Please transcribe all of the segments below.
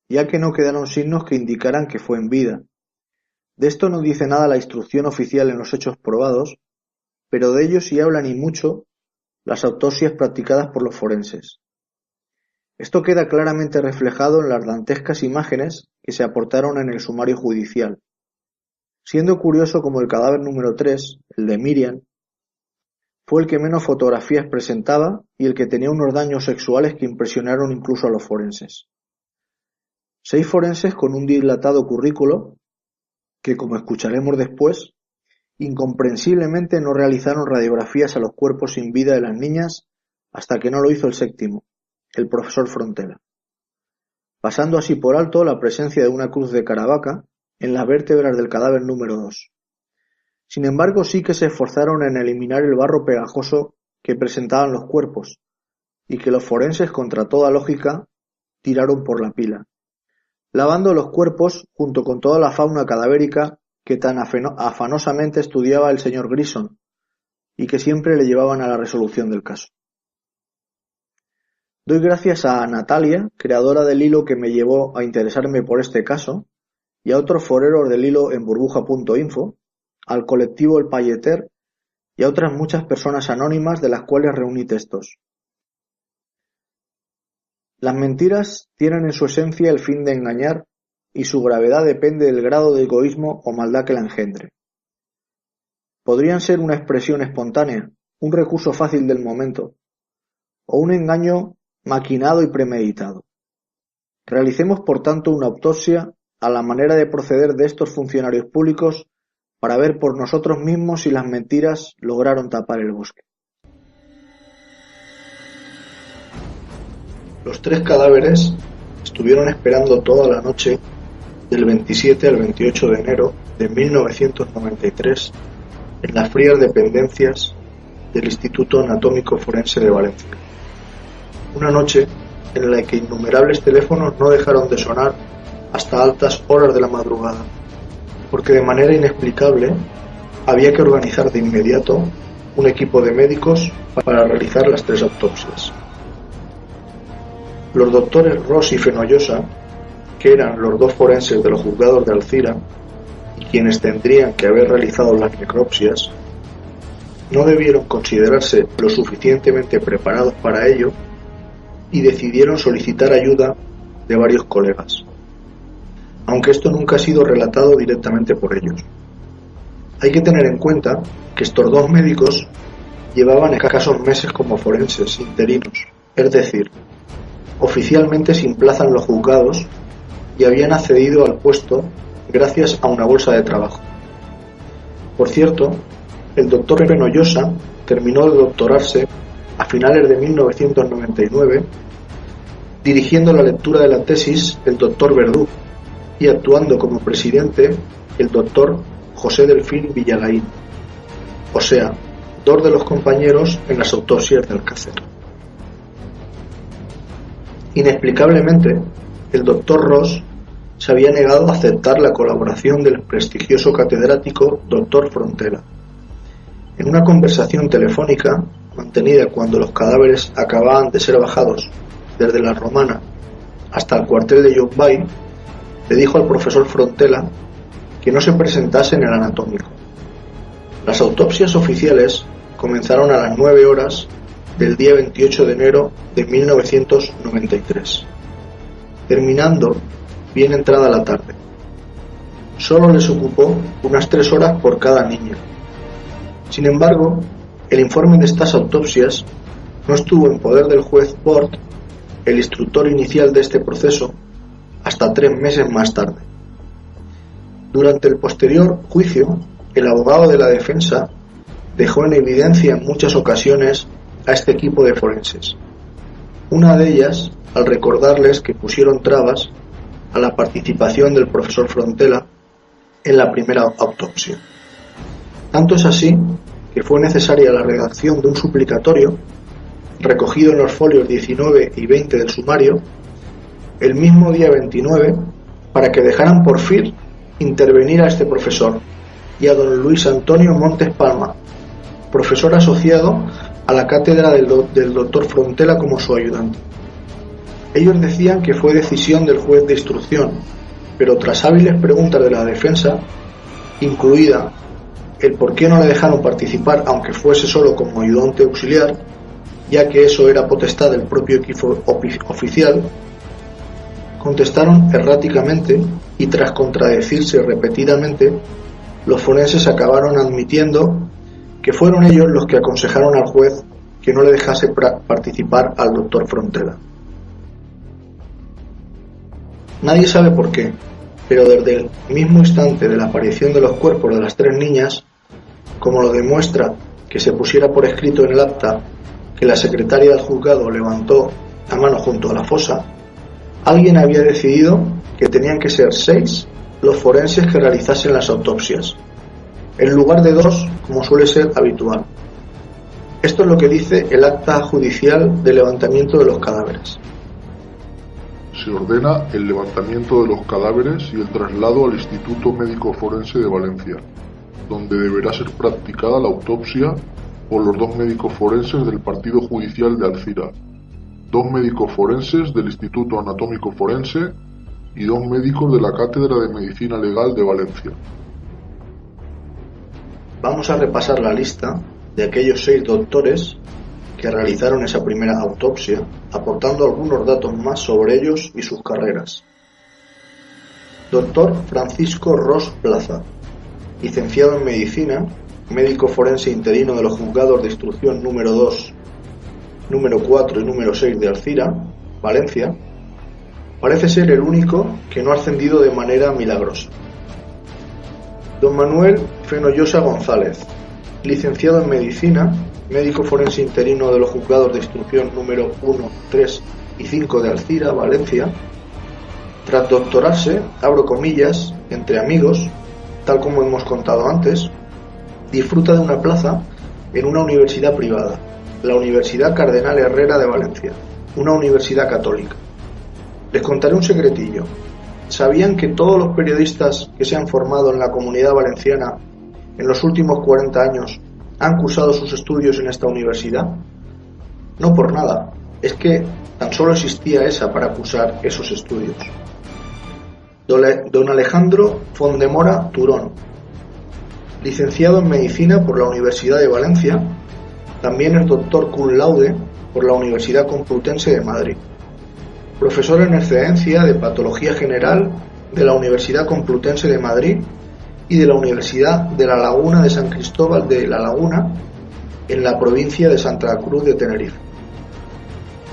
ya que no quedaron signos que indicaran que fue en vida. De esto no dice nada la instrucción oficial en los hechos probados, pero de ello sí hablan y mucho las autopsias practicadas por los forenses. Esto queda claramente reflejado en las dantescas imágenes que se aportaron en el sumario judicial, siendo curioso como el cadáver número 3, el de Miriam, fue el que menos fotografías presentaba y el que tenía unos daños sexuales que impresionaron incluso a los forenses. 6 forenses con un dilatado currículo, que como escucharemos después, incomprensiblemente no realizaron radiografías a los cuerpos sin vida de las niñas hasta que no lo hizo el 7º, el profesor Frontela, pasando así por alto la presencia de una cruz de Caravaca en las vértebras del cadáver número 2. Sin embargo, sí que se esforzaron en eliminar el barro pegajoso que presentaban los cuerpos, y que los forenses, contra toda lógica, tiraron por la pila, lavando los cuerpos junto con toda la fauna cadavérica que tan afanosamente estudiaba el señor Grison, y que siempre le llevaban a la resolución del caso. Doy gracias a Natalia, creadora del hilo que me llevó a interesarme por este caso, y a otros foreros del hilo en burbuja.info, al colectivo El Payeter y a otras muchas personas anónimas de las cuales reuní textos. Las mentiras tienen en su esencia el fin de engañar y su gravedad depende del grado de egoísmo o maldad que la engendre. Podrían ser una expresión espontánea, un recurso fácil del momento, o un engaño maquinado y premeditado. Realicemos por tanto una autopsia a la manera de proceder de estos funcionarios públicos para ver por nosotros mismos si las mentiras lograron tapar el bosque. Los 3 cadáveres estuvieron esperando toda la noche del 27 al 28 de enero de 1993 en las frías dependencias del Instituto Anatómico Forense de Valencia. Una noche en la que innumerables teléfonos no dejaron de sonar hasta altas horas de la madrugada, porque de manera inexplicable había que organizar de inmediato un equipo de médicos para realizar las 3 autopsias. Los doctores Ros y Fenollosa, que eran los 2 forenses de los juzgados de Alcira y quienes tendrían que haber realizado las necropsias, no debieron considerarse lo suficientemente preparados para ello y decidieron solicitar ayuda de varios colegas, aunque esto nunca ha sido relatado directamente por ellos. Hay que tener en cuenta que estos 2 médicos llevaban escasos meses como forenses interinos, es decir, oficialmente sin plaza en los juzgados y habían accedido al puesto gracias a una bolsa de trabajo. Por cierto, el doctor Fenollosa terminó de doctorarse a finales de 1999, dirigiendo la lectura de la tesis el doctor Verdú y actuando como presidente el doctor José Delfín Villalaín, o sea, 2 de los compañeros en las autopsias de Alcácer. Inexplicablemente, el doctor Ros se había negado a aceptar la colaboración del prestigioso catedrático doctor Frontela. En una conversación telefónica mantenida cuando los cadáveres acababan de ser bajados desde la Romana hasta el cuartel de Llombai, le dijo al profesor Frontela que no se presentase en el anatómico. Las autopsias oficiales comenzaron a las 9 horas del día 28 de enero de 1993, terminando bien entrada la tarde. Solo les ocupó unas 3 horas por cada niño. Sin embargo, el informe de estas autopsias no estuvo en poder del juez Bort, el instructor inicial de este proceso, hasta 3 meses más tarde. Durante el posterior juicio, el abogado de la defensa dejó en evidencia en muchas ocasiones a este equipo de forenses. Una de ellas, al recordarles que pusieron trabas a la participación del profesor Frontela en la primera autopsia. Tanto es así que fue necesaria la redacción de un suplicatorio recogido en los folios 19 y 20 del sumario el mismo día 29 para que dejaran por fin intervenir a este profesor y a don Luis Antonio Montes Palma, profesor asociado a la cátedra del doctor Frontela como su ayudante. Ellos decían que fue decisión del juez de instrucción, pero tras hábiles preguntas de la defensa, incluida el por qué no le dejaron participar aunque fuese solo como ayudante auxiliar, ya que eso era potestad del propio equipo oficial, contestaron erráticamente y tras contradecirse repetidamente, los forenses acabaron admitiendo que fueron ellos los que aconsejaron al juez que no le dejase participar al doctor Frontela. Nadie sabe por qué, pero desde el mismo instante de la aparición de los cuerpos de las tres niñas, como lo demuestra que se pusiera por escrito en el acta que la secretaria del juzgado levantó la mano junto a la fosa, alguien había decidido que tenían que ser 6 los forenses que realizasen las autopsias, en lugar de 2 como suele ser habitual. Esto es lo que dice el acta judicial de levantamiento de los cadáveres. Se ordena el levantamiento de los cadáveres y el traslado al Instituto Médico Forense de Valencia, donde deberá ser practicada la autopsia por los 2 médicos forenses del Partido Judicial de Alcira, 2 médicos forenses del Instituto Anatómico Forense y 2 médicos de la Cátedra de Medicina Legal de Valencia. Vamos a repasar la lista de aquellos 6 doctores que realizaron esa primera autopsia, aportando algunos datos más sobre ellos y sus carreras. Doctor Francisco Ros Plaza, licenciado en Medicina, médico forense interino de los juzgados de instrucción número 2, número 4 y número 6 de Alcira, Valencia, parece ser el único que no ha ascendido de manera milagrosa. Don Manuel Fenollosa González, licenciado en Medicina, médico forense interino de los juzgados de instrucción número 1, 3 y 5 de Alcira, Valencia, tras doctorarse, abro comillas, entre amigos, tal como hemos contado antes, disfruta de una plaza en una universidad privada, la Universidad Cardenal Herrera de Valencia, una universidad católica. Les contaré un secretillo. ¿Sabían que todos los periodistas que se han formado en la Comunidad Valenciana en los últimos 40 años han cursado sus estudios en esta universidad? No por nada, es que tan solo existía esa para cursar esos estudios. Don Alejandro Fondemora Turón, licenciado en Medicina por la Universidad de Valencia, también es doctor cum laude por la Universidad Complutense de Madrid, profesor en excedencia de Patología General de la Universidad Complutense de Madrid y de la Universidad de La Laguna de San Cristóbal de La Laguna, en la provincia de Santa Cruz de Tenerife,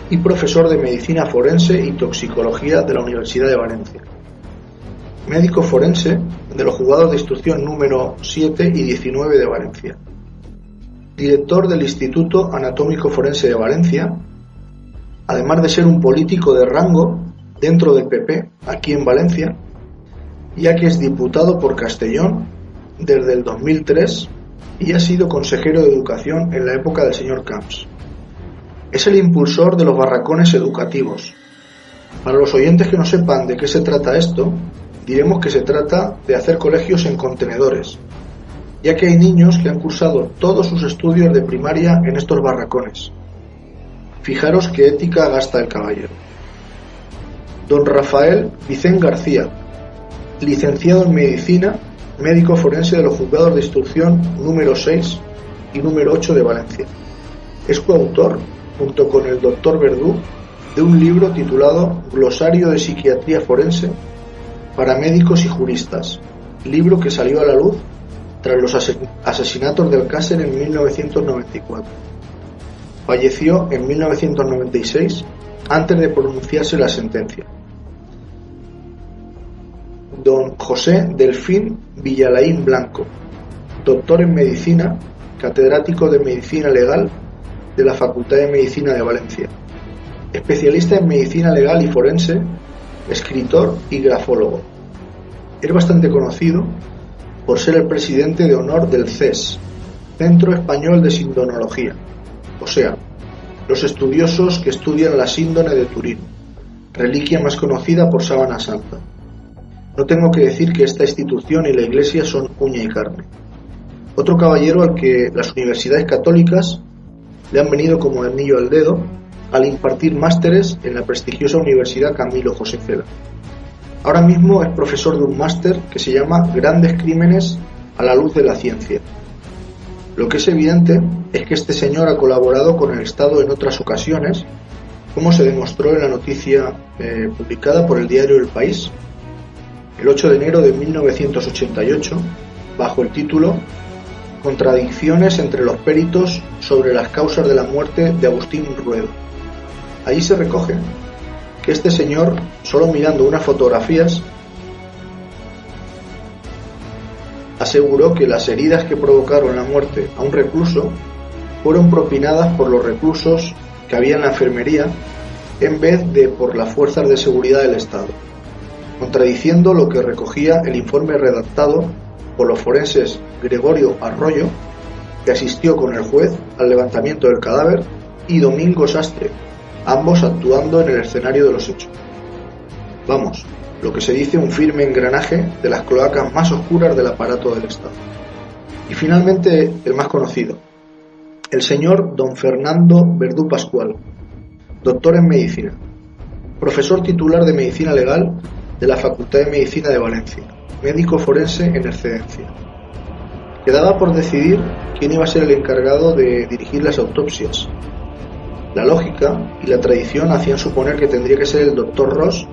y profesor de Medicina Forense y Toxicología de la Universidad de Valencia. Médico forense de los juzgados de instrucción número 7 y 19 de Valencia. Director del Instituto Anatómico Forense de Valencia, además de ser un político de rango dentro del PP aquí en Valencia, ya que es diputado por Castellón desde el 2003 y ha sido consejero de Educación en la época del señor Camps. Es el impulsor de los barracones educativos. Para los oyentes que no sepan de qué se trata esto, diremos que se trata de hacer colegios en contenedores, ya que hay niños que han cursado todos sus estudios de primaria en estos barracones. Fijaros qué ética gasta el caballero. Don Rafael Vicente García, licenciado en Medicina, médico forense de los juzgados de instrucción número 6 y número 8 de Valencia. Es coautor, junto con el doctor Verdú, de un libro titulado Glosario de Psiquiatría Forense para médicos y juristas, libro que salió a la luz tras los asesinatos del Alcácer en 1994. Falleció en 1996 antes de pronunciarse la sentencia. Don José Delfín Villalaín Blanco, doctor en Medicina, catedrático de Medicina Legal de la Facultad de Medicina de Valencia, especialista en Medicina Legal y Forense, escritor y grafólogo. Es bastante conocido por ser el presidente de honor del CES, Centro Español de Sindonología, o sea, los estudiosos que estudian la síndone de Turín, reliquia más conocida por Sábana Santa. No tengo que decir que esta institución y la Iglesia son uña y carne. Otro caballero al que las universidades católicas le han venido como anillo al dedo al impartir másteres en la prestigiosa Universidad Camilo José Cela. Ahora mismo es profesor de un máster que se llama Grandes Crímenes a la luz de la ciencia. Lo que es evidente es que este señor ha colaborado con el Estado en otras ocasiones, como se demostró en la noticia publicada por el diario El País el 8 de enero de 1988, bajo el título Contradicciones entre los peritos sobre las causas de la muerte de Agustín Ruedo. Allí se recoge que este señor, solo mirando unas fotografías, aseguró que las heridas que provocaron la muerte a un recluso fueron propinadas por los reclusos que había en la enfermería en vez de por las fuerzas de seguridad del Estado, contradiciendo lo que recogía el informe redactado por los forenses Gregorio Arroyo, que asistió con el juez al levantamiento del cadáver, y Domingo Sastre, ambos actuando en el escenario de los hechos. Vamos, lo que se dice un firme engranaje de las cloacas más oscuras del aparato del Estado. Y finalmente el más conocido, el señor don Fernando Verdú Pascual, doctor en medicina, profesor titular de medicina legal de la Facultad de Medicina de Valencia, médico forense en excedencia. Quedaba por decidir quién iba a ser el encargado de dirigir las autopsias. La lógica y la tradición hacían suponer que tendría que ser el doctor Ross,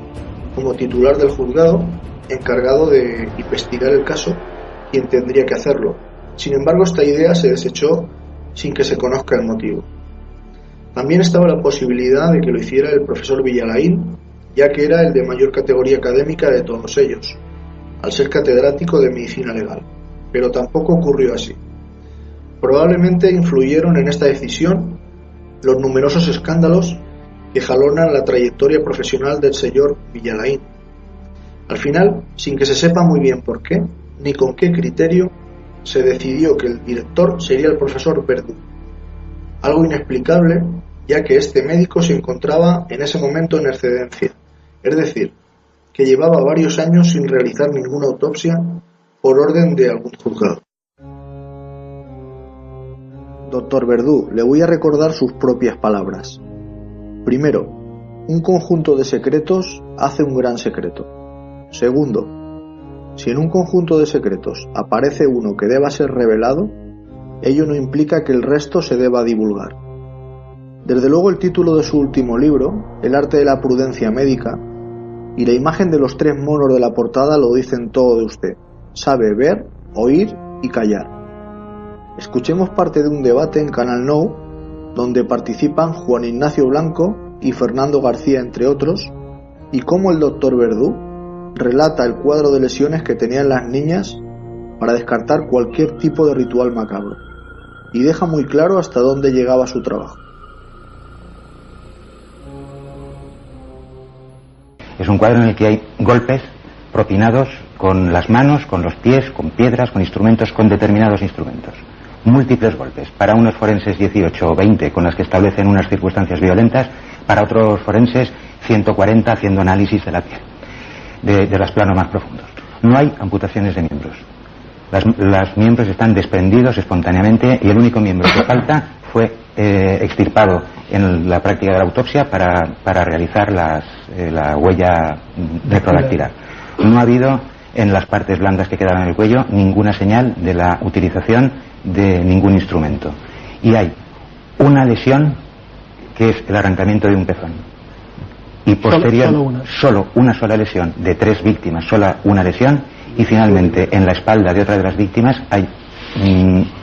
como titular del juzgado, encargado de investigar el caso, quien tendría que hacerlo. Sin embargo, esta idea se desechó sin que se conozca el motivo. También estaba la posibilidad de que lo hiciera el profesor Villalain, ya que era el de mayor categoría académica de todos ellos, al ser catedrático de medicina legal. Pero tampoco ocurrió así. Probablemente influyeron en esta decisión los numerosos escándalos que jalonan la trayectoria profesional del señor Villalain. Al final, sin que se sepa muy bien por qué, ni con qué criterio, se decidió que el director sería el profesor Verdú. Algo inexplicable, ya que este médico se encontraba en ese momento en excedencia, es decir, que llevaba varios años sin realizar ninguna autopsia por orden de algún juzgado. Doctor Verdú, le voy a recordar sus propias palabras. Primero, un conjunto de secretos hace un gran secreto. Segundo, si en un conjunto de secretos aparece uno que deba ser revelado, ello no implica que el resto se deba divulgar. Desde luego el título de su último libro, El arte de la prudencia médica, y la imagen de los 3 monos de la portada lo dicen todo de usted. Sabe ver, oír y callar. Escuchemos parte de un debate en Canal Nou, donde participan Juan Ignacio Blanco y Fernando García, entre otros, y cómo el doctor Verdú relata el cuadro de lesiones que tenían las niñas para descartar cualquier tipo de ritual macabro, y deja muy claro hasta dónde llegaba su trabajo. Es un cuadro en el que hay golpes propinados con las manos, con los pies, con piedras, con instrumentos, con determinados instrumentos. Múltiples golpes. Para unos forenses 18 o 20 con las que establecen unas circunstancias violentas, para otros forenses 140 haciendo análisis de la piel, de los planos más profundos. No hay amputaciones de miembros. Los miembros están desprendidos espontáneamente y el único miembro que falta fue extirpado en la práctica de la autopsia para realizar la huella retrodactilar. No ha habido en las partes blandas que quedaban en el cuello ninguna señal de la utilización de ningún instrumento. Y hay una lesión que es el arrancamiento de un pezón. Y posterior, solo una sola lesión de 3 víctimas, sola una lesión, y finalmente en la espalda de otra de las víctimas hay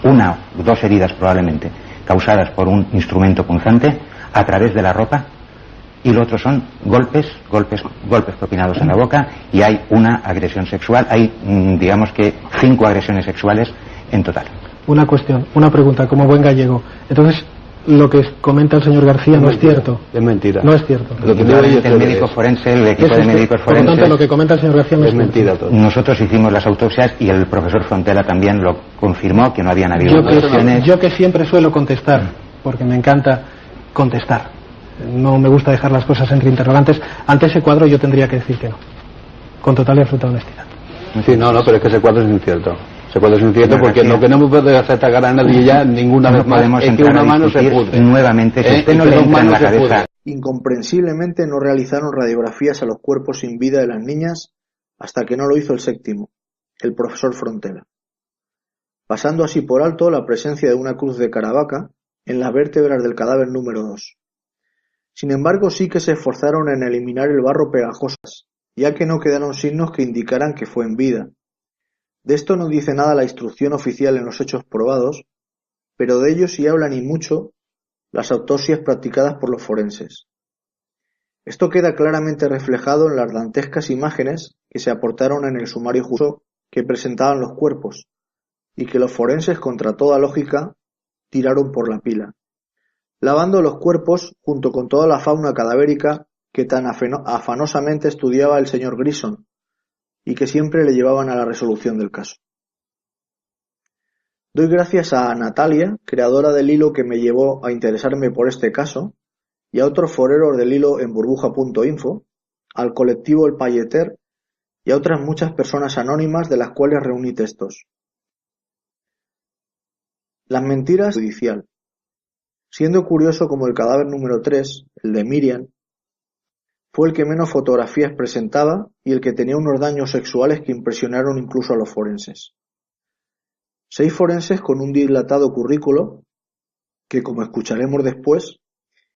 1 o 2 heridas probablemente causadas por un instrumento punzante a través de la ropa, y lo otro son golpes propinados en la boca, y hay una agresión sexual. Hay digamos que 5 agresiones sexuales en total. Una cuestión, una pregunta como buen gallego. Entonces, lo que comenta el señor García no es cierto. Es mentira. No es cierto. Lo que el médico forense, el equipo de médicos forenses. Por lo tanto, lo que comenta el señor García no es mentira. Todo. Nosotros hicimos las autopsias y el profesor Frontela también lo confirmó, que no habían habido agresiones. Yo que siempre suelo contestar, porque me encanta contestar. No me gusta dejar las cosas entre interrogantes. Ante ese cuadro yo tendría que decir que no, con total y absoluta honestidad. Sí, no, pero es que ese cuadro es incierto. Se puede ser cierto porque lo que no me puede hacer atacar a nadie ya ninguna vez más podemos es que una mano se discutir pudre. nuevamente, si usted Y no que le dos entra en manos la se cabeza. pudren. Incomprensiblemente no realizaron radiografías a los cuerpos sin vida de las niñas hasta que no lo hizo el séptimo, el profesor Frontela, pasando así por alto la presencia de una cruz de Caravaca en las vértebras del cadáver número 2. Sin embargo, sí que se esforzaron en eliminar el barro pegajoso, ya que no quedaron signos que indicaran que fue en vida. De esto no dice nada la instrucción oficial en los hechos probados, pero de ello sí hablan y mucho las autopsias practicadas por los forenses. Esto queda claramente reflejado en las dantescas imágenes que se aportaron en el sumario justo que presentaban los cuerpos, y que los forenses, contra toda lógica, tiraron por la pila, lavando los cuerpos junto con toda la fauna cadavérica que tan afanosamente estudiaba el señor Grison, y que siempre le llevaban a la resolución del caso. Doy gracias a Natalia, creadora del hilo que me llevó a interesarme por este caso, y a otros foreros del hilo en burbuja.info, al colectivo El Payeter y a otras muchas personas anónimas de las cuales reuní textos. Las mentiras judicial. Siendo curioso como el cadáver número 3, el de Miriam, fue el que menos fotografías presentaba y el que tenía unos daños sexuales que impresionaron incluso a los forenses. 6 forenses con un dilatado currículo que, como escucharemos después,